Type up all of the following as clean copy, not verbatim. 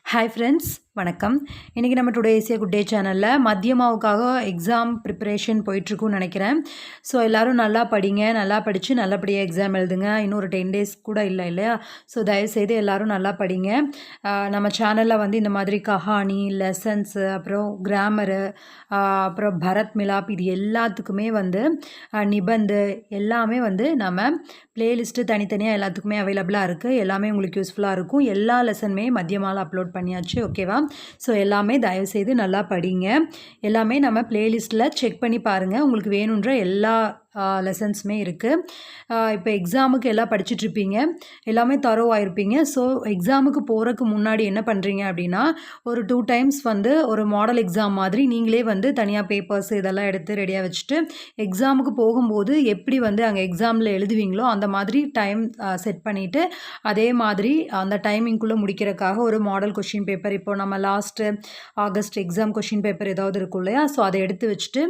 Hi friends, வணக்கம். இன்றைக்கி நம்ம டுடே ஏசியா குட் டே சேனலில் மதியமாவுக்காக எக்ஸாம் ப்ரிப்பரேஷன் போயிட்டுருக்குன்னு நினைக்கிறேன். ஸோ எல்லோரும் நல்லா படிங்க, நல்லா படித்து நல்லபடியாக எக்ஸாம் எழுதுங்க. இன்னும் ஒரு 10 டேஸ் கூட இல்லை இல்லையா? ஸோ தயவுசெய்து எல்லோரும் நல்லா படிங்க. நம்ம சேனலில் வந்து இந்த மாதிரி கஹானி, லெசன்ஸு, அப்புறம் கிராமரு, அப்புறம் பரத் மிலாப் இது எல்லாத்துக்குமே வந்து நிபந்து எல்லாமே வந்து நம்ம ப்ளேலிஸ்ட்டு தனித்தனியாக எல்லாத்துக்குமே அவைலபிளாக இருக்குது. எல்லாமே உங்களுக்கு யூஸ்ஃபுல்லாக இருக்கும். எல்லா லெசனுமே மதியமால அப்லோட் பண்ணியாச்சு. ஓகேவா? ஸோ எல்லாமே தயவுசெய்து நல்லா படிங்க. எல்லாமே நம்ம ப்ளேலிஸ்ட்டில் செக் பண்ணி பாருங்கள். உங்களுக்கு வேணுன்ற எல்லா லெசன்ஸுமே இருக்குது. இப்போ எக்ஸாமுக்கு எல்லாம் படிச்சுட்ருப்பீங்க, எல்லாமே தரோவாயிருப்பீங்க. ஸோ எக்ஸாமுக்கு போகிறதுக்கு முன்னாடி என்ன பண்ணுறீங்க அப்படின்னா, ஒரு 2 டைம்ஸ் வந்து ஒரு மாடல் எக்ஸாம் மாதிரி நீங்களே வந்து தனியாக பேப்பர்ஸ் இதெல்லாம் எடுத்து ரெடியாக வச்சுட்டு, எக்ஸாமுக்கு போகும்போது எப்படி வந்து அங்கே எக்ஸாமில் எழுதுவீங்களோ அந்த மாதிரி டைம் செட் பண்ணிவிட்டு, அதே மாதிரி அந்த டைமிங்குள்ளே முடிக்கிறதுக்காக ஒரு மாடல் கொஷின் பேப்பர், இப்போ நம்ம last August exam question paper ஏதாவது இருக்கும் இல்லையா? ஸோ அதை எடுத்து வச்சுட்டு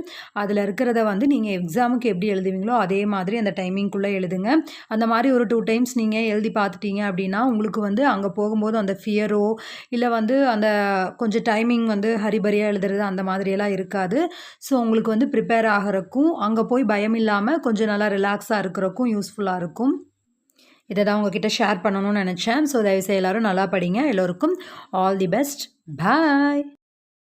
அதில் இருக்கிறத வந்து நீங்கள் எக்ஸாமுக்கு எப்படி எழுதுவீங்களோ அதே மாதிரி அந்த டைமிங்குள்ளே எழுதுங்க. அந்த மாதிரி ஒரு 2 டைம்ஸ் நீங்கள் எழுதி பார்த்துட்டீங்க அப்படின்னா, உங்களுக்கு வந்து அங்கே போகும்போது அந்த ஃபியரோ இல்லை வந்து அந்த கொஞ்சம் டைமிங் வந்து ஹரிபரியாக எழுதுறது அந்த மாதிரியெல்லாம் இருக்காது. ஸோ உங்களுக்கு வந்து ப்ரிப்பேர் ஆகிறக்கும், அங்கே போய் பயம் இல்லாமல் கொஞ்சம் நல்லா ரிலாக்ஸாக இருக்கிறக்கும் யூஸ்ஃபுல்லாக இருக்கும். இதை தான் உங்ககிட்ட ஷேர் பண்ணணும்னு நினச்சேன். ஸோ தயவுசெய்து எல்லோரும் நல்லா படிங்க. எல்லோருக்கும் ஆல் தி பெஸ்ட். பாய்.